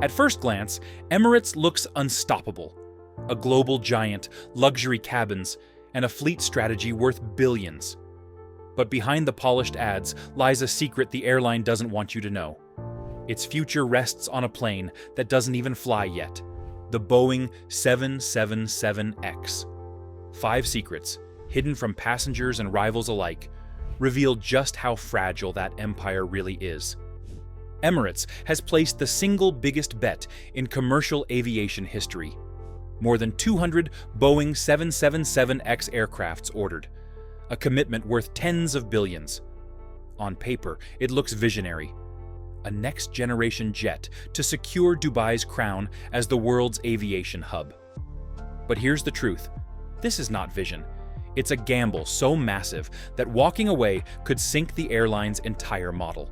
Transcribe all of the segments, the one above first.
At first glance, Emirates looks unstoppable. A global giant, luxury cabins, and a fleet strategy worth billions. But behind the polished ads lies a secret the airline doesn't want you to know. Its future rests on a plane that doesn't even fly yet, the Boeing 777X. 5 secrets, hidden from passengers and rivals alike, reveal just how fragile that empire really is. Emirates has placed the single biggest bet in commercial aviation history. More than 200 Boeing 777X aircrafts ordered, a commitment worth tens of billions. On paper, it looks visionary. A next-generation jet to secure Dubai's crown as the world's aviation hub. But here's the truth. This is not vision. It's a gamble so massive that walking away could sink the airline's entire model.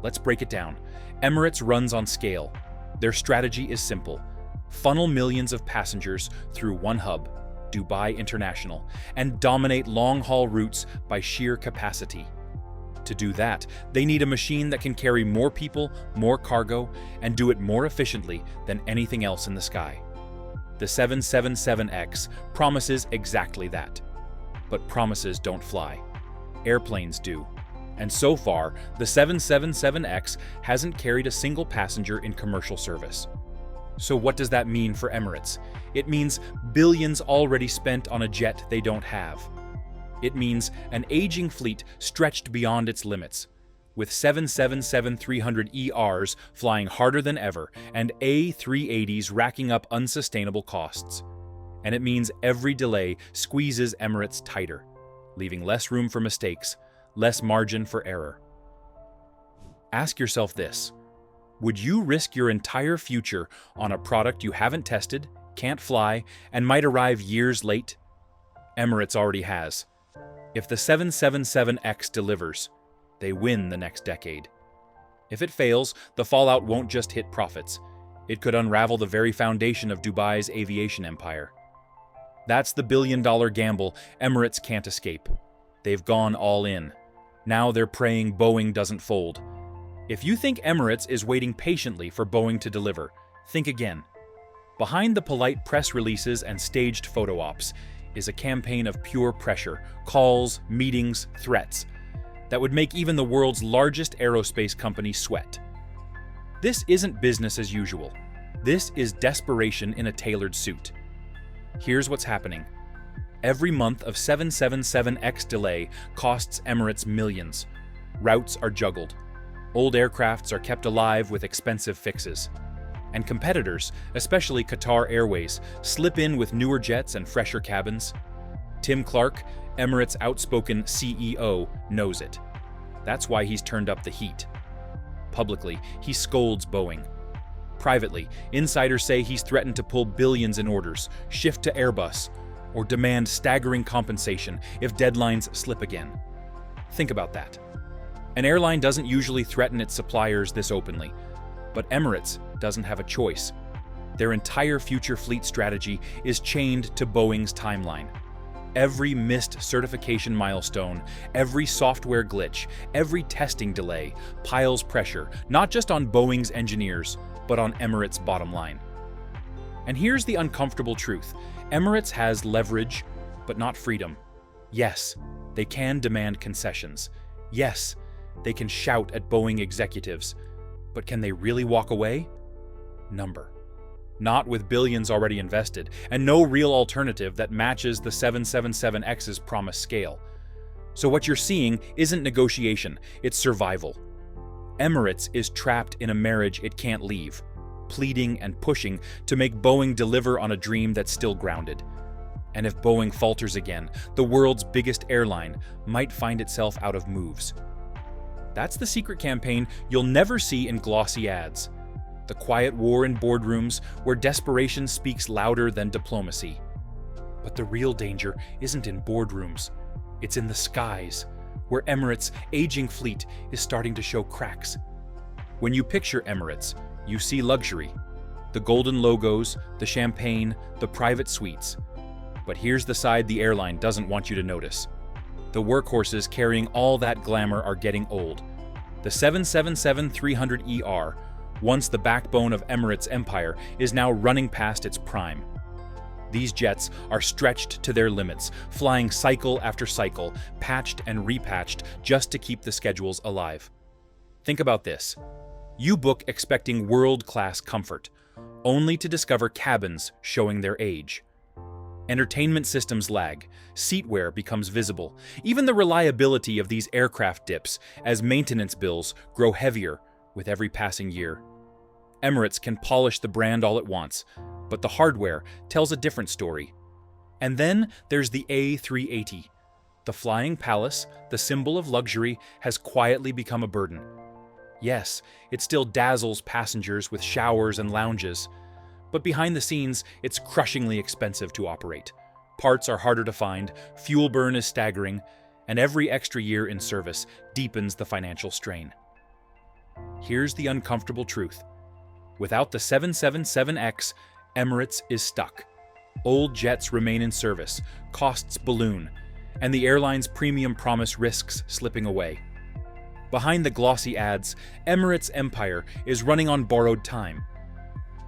Let's break it down. Emirates runs on scale. Their strategy is simple. Funnel millions of passengers through one hub, Dubai International, and dominate long-haul routes by sheer capacity. To do that, they need a machine that can carry more people, more cargo, and do it more efficiently than anything else in the sky. The 777X promises exactly that. But promises don't fly. Airplanes do. And so far, the 777X hasn't carried a single passenger in commercial service. So what does that mean for Emirates? It means billions already spent on a jet they don't have. It means an aging fleet stretched beyond its limits, with 777-300ERs flying harder than ever and A380s racking up unsustainable costs. And it means every delay squeezes Emirates tighter, leaving less room for mistakes, less margin for error. Ask yourself this. Would you risk your entire future on a product you haven't tested, can't fly, and might arrive years late? Emirates already has. If the 777X delivers, they win the next decade. If it fails, the fallout won't just hit profits. It could unravel the very foundation of Dubai's aviation empire. That's the billion-dollar gamble Emirates can't escape. They've gone all in. Now they're praying Boeing doesn't fold. If you think Emirates is waiting patiently for Boeing to deliver, think again. Behind the polite press releases and staged photo ops is a campaign of pure pressure, calls, meetings, threats, that would make even the world's largest aerospace company sweat. This isn't business as usual. This is desperation in a tailored suit. Here's what's happening. Every month of 777X delay costs Emirates millions. Routes are juggled. Old aircrafts are kept alive with expensive fixes. And competitors, especially Qatar Airways, slip in with newer jets and fresher cabins. Tim Clark, Emirates' outspoken CEO, knows it. That's why he's turned up the heat. Publicly, he scolds Boeing. Privately, insiders say he's threatened to pull billions in orders, shift to Airbus, or demand staggering compensation if deadlines slip again. Think about that. An airline doesn't usually threaten its suppliers this openly, but Emirates doesn't have a choice. Their entire future fleet strategy is chained to Boeing's timeline. Every missed certification milestone, every software glitch, every testing delay piles pressure, not just on Boeing's engineers, but on Emirates' bottom line. And here's the uncomfortable truth. Emirates has leverage, but not freedom. Yes, they can demand concessions. Yes, they can shout at Boeing executives. But can they really walk away? Not with billions already invested, and no real alternative that matches the 777X's promised scale. So what you're seeing isn't negotiation, it's survival. Emirates is trapped in a marriage it can't leave, pleading and pushing to make Boeing deliver on a dream that's still grounded. And if Boeing falters again, the world's biggest airline might find itself out of moves. That's the secret campaign you'll never see in glossy ads. The quiet war in boardrooms where desperation speaks louder than diplomacy. But the real danger isn't in boardrooms. It's in the skies, where Emirates' aging fleet is starting to show cracks. When you picture Emirates, you see luxury. The golden logos, the champagne, the private suites. But here's the side the airline doesn't want you to notice. The workhorses carrying all that glamour are getting old. The 777-300ER, once the backbone of Emirates' empire, is now running past its prime. These jets are stretched to their limits, flying cycle after cycle, patched and repatched just to keep the schedules alive. Think about this. You book expecting world-class comfort, only to discover cabins showing their age. Entertainment systems lag, seat wear becomes visible, even the reliability of these aircraft dips as maintenance bills grow heavier with every passing year. Emirates can polish the brand all it wants, but the hardware tells a different story. And then there's the A380. The flying palace, the symbol of luxury, has quietly become a burden. Yes, it still dazzles passengers with showers and lounges, but behind the scenes, it's crushingly expensive to operate. Parts are harder to find, fuel burn is staggering, and every extra year in service deepens the financial strain. Here's the uncomfortable truth. Without the 777X, Emirates is stuck. Old jets remain in service, costs balloon, and the airline's premium promise risks slipping away. Behind the glossy ads, Emirates' empire is running on borrowed time.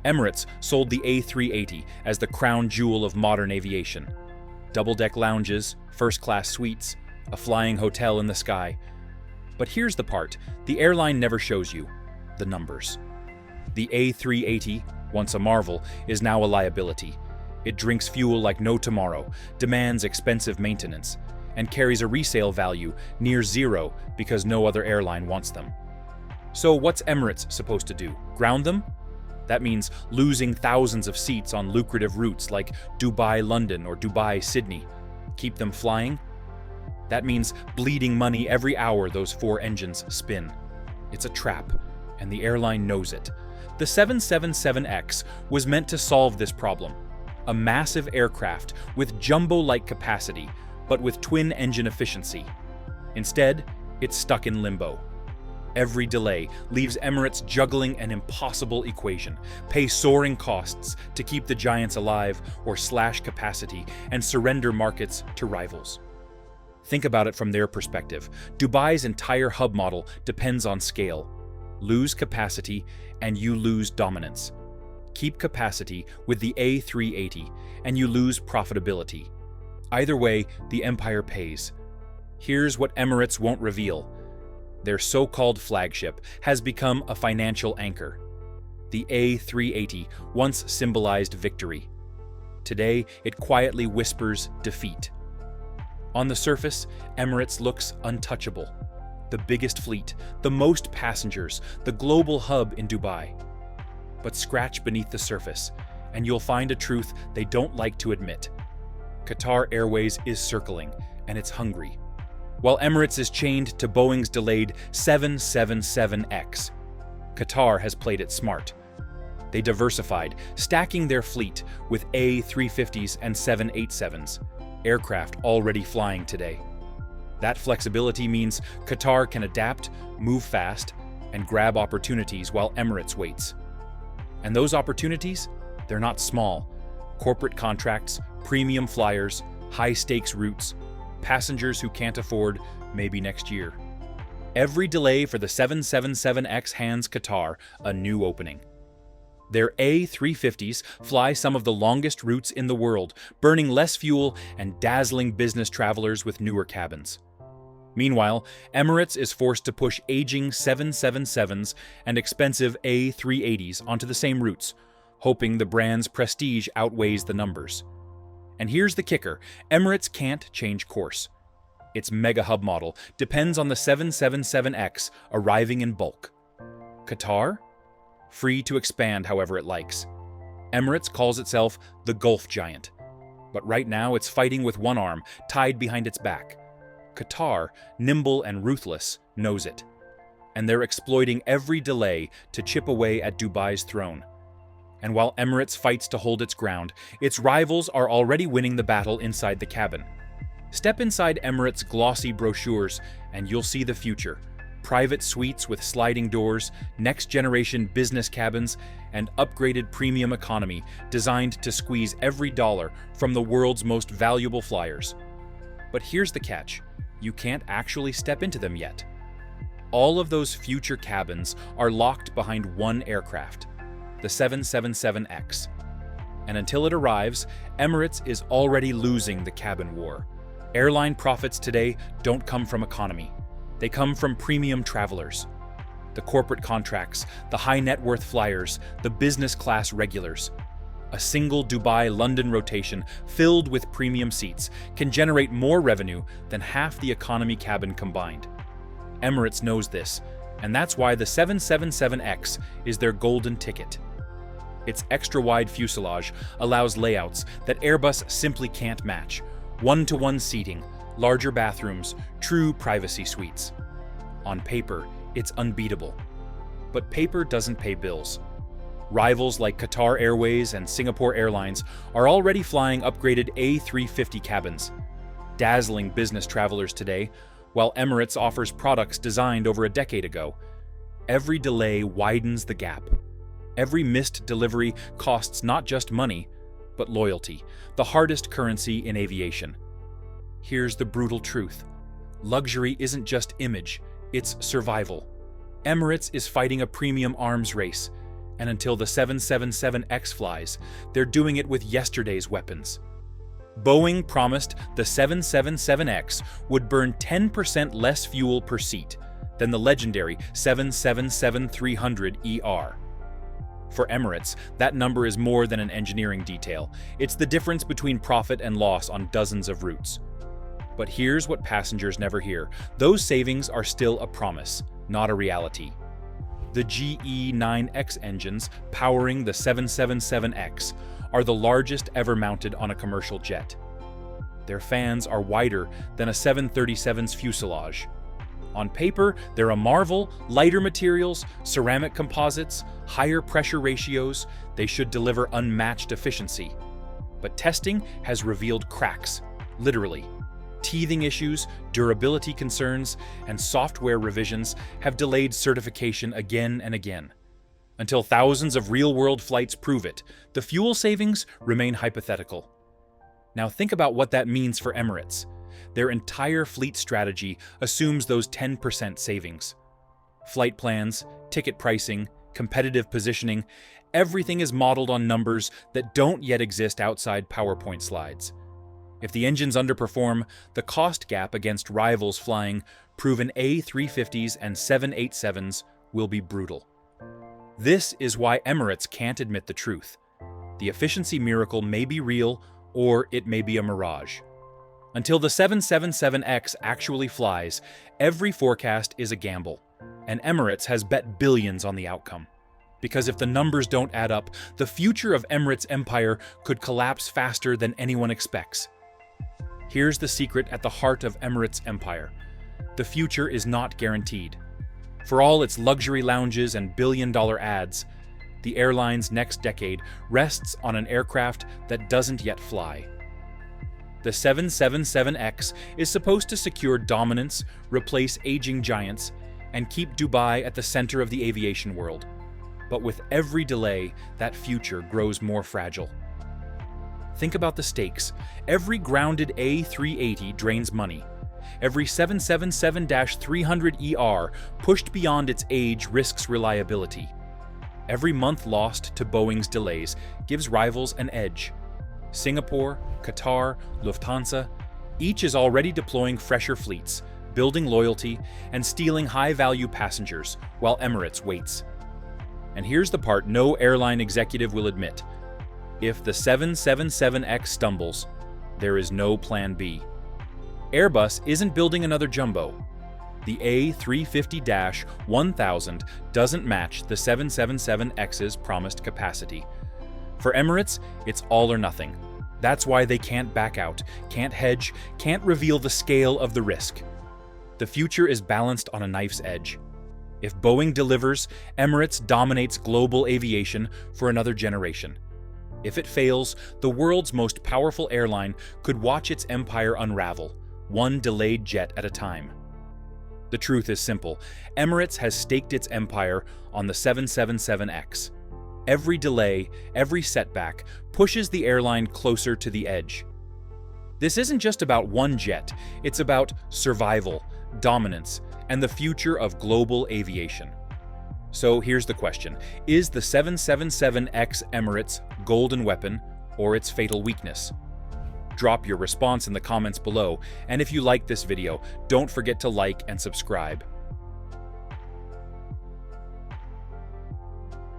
Emirates sold the A380 as the crown jewel of modern aviation. Double-deck lounges, first-class suites, a flying hotel in the sky. But here's the part the airline never shows you: the numbers. The A380, once a marvel, is now a liability. It drinks fuel like no tomorrow, demands expensive maintenance, and carries a resale value near zero because no other airline wants them. So what's Emirates supposed to do? Ground them? That means losing thousands of seats on lucrative routes like Dubai-London or Dubai-Sydney. Keep them flying? That means bleeding money every hour those 4 engines spin. It's a trap, and the airline knows it. The 777X was meant to solve this problem. A massive aircraft with jumbo-like capacity, but with twin-engine efficiency. Instead, it's stuck in limbo. Every delay leaves Emirates juggling an impossible equation: pay soaring costs to keep the giants alive, or slash capacity and surrender markets to rivals. Think about it from their perspective. Dubai's entire hub model depends on scale. Lose capacity, and you lose dominance. Keep capacity with the A380, and you lose profitability. Either way, the empire pays. Here's what Emirates won't reveal. Their so-called flagship has become a financial anchor. The A380 once symbolized victory. Today, it quietly whispers defeat. On the surface, Emirates looks untouchable. The biggest fleet, the most passengers, the global hub in Dubai. But scratch beneath the surface, and you'll find a truth they don't like to admit. Qatar Airways is circling, and it's hungry. While Emirates is chained to Boeing's delayed 777X, Qatar has played it smart. They diversified, stacking their fleet with A350s and 787s, aircraft already flying today. That flexibility means Qatar can adapt, move fast, and grab opportunities while Emirates waits. And those opportunities? They're not small. Corporate contracts, premium flyers, high-stakes routes, passengers who can't afford maybe next year. Every delay for the 777X hands Qatar a new opening. Their A350s fly some of the longest routes in the world, burning less fuel and dazzling business travelers with newer cabins. Meanwhile, Emirates is forced to push aging 777s and expensive A380s onto the same routes, hoping the brand's prestige outweighs the numbers. And here's the kicker: Emirates can't change course. Its mega hub model depends on the 777X arriving in bulk. Qatar? Free to expand however it likes. Emirates calls itself the Gulf Giant. But right now it's fighting with one arm tied behind its back. Qatar, nimble and ruthless, knows it. And they're exploiting every delay to chip away at Dubai's throne. And while Emirates fights to hold its ground, its rivals are already winning the battle inside the cabin. Step inside Emirates' glossy brochures and you'll see the future. Private suites with sliding doors, next-generation business cabins, and upgraded premium economy designed to squeeze every dollar from the world's most valuable flyers. But here's the catch: you can't actually step into them yet. all of those future cabins are locked behind one aircraft, the 777X. And until it arrives, Emirates is already losing the cabin war. Airline profits today don't come from economy. They come from premium travelers. The corporate contracts, the high net worth flyers, the business class regulars. A single Dubai-London rotation filled with premium seats can generate more revenue than half the economy cabin combined. Emirates knows this, and that's why the 777X is their golden ticket. Its extra-wide fuselage allows layouts that Airbus simply can't match. One-to-one seating, larger bathrooms, true privacy suites. On paper, it's unbeatable. But paper doesn't pay bills. Rivals like Qatar Airways and Singapore Airlines are already flying upgraded A350 cabins, dazzling business travelers today, while Emirates offers products designed over a decade ago. Every delay widens the gap. Every missed delivery costs not just money, but loyalty, the hardest currency in aviation. Here's the brutal truth. Luxury isn't just image, it's survival. Emirates is fighting a premium arms race, and until the 777X flies, they're doing it with yesterday's weapons. Boeing promised the 777X would burn 10% less fuel per seat than the legendary 777-300ER. For Emirates, that number is more than an engineering detail. It's the difference between profit and loss on dozens of routes. But here's what passengers never hear. Those savings are still a promise, not a reality. The GE9X engines powering the 777X are the largest ever mounted on a commercial jet. Their fans are wider than a 737's fuselage. On paper, they're a marvel: lighter materials, ceramic composites, higher pressure ratios. They should deliver unmatched efficiency. But testing has revealed cracks, literally. Teething issues, durability concerns, and software revisions have delayed certification again and again. Until thousands of real-world flights prove it, the fuel savings remain hypothetical. Now think about what that means for Emirates. Their entire fleet strategy assumes those 10% savings. Flight plans, ticket pricing, competitive positioning, everything is modeled on numbers that don't yet exist outside PowerPoint slides. If the engines underperform, the cost gap against rivals flying proven A350s and 787s will be brutal. This is why Emirates can't admit the truth. The efficiency miracle may be real, or it may be a mirage. Until the 777X actually flies, every forecast is a gamble, and Emirates has bet billions on the outcome. Because if the numbers don't add up, the future of Emirates' empire could collapse faster than anyone expects. Here's the secret at the heart of Emirates' empire. The future is not guaranteed. For all its luxury lounges and billion-dollar ads, the airline's next decade rests on an aircraft that doesn't yet fly. The 777X is supposed to secure dominance, replace aging giants, and keep Dubai at the center of the aviation world. But with every delay, that future grows more fragile. Think about the stakes. Every grounded A380 drains money. Every 777-300ER pushed beyond its age risks reliability. Every month lost to Boeing's delays gives rivals an edge. Singapore, Qatar, Lufthansa, each is already deploying fresher fleets, building loyalty, and stealing high-value passengers, while Emirates waits. And here's the part no airline executive will admit. If the 777X stumbles, there is no plan B. Airbus isn't building another jumbo. The A350-1000 doesn't match the 777X's promised capacity. For Emirates, it's all or nothing. That's why they can't back out, can't hedge, can't reveal the scale of the risk. The future is balanced on a knife's edge. If Boeing delivers, Emirates dominates global aviation for another generation. If it fails, the world's most powerful airline could watch its empire unravel, one delayed jet at a time. The truth is simple. Emirates has staked its empire on the 777X. Every delay, every setback, pushes the airline closer to the edge. This isn't just about one jet, it's about survival, dominance, and the future of global aviation. So here's the question: is the 777X Emirates' golden weapon or its fatal weakness? Drop your response in the comments below, and if you like this video, don't forget to like and subscribe.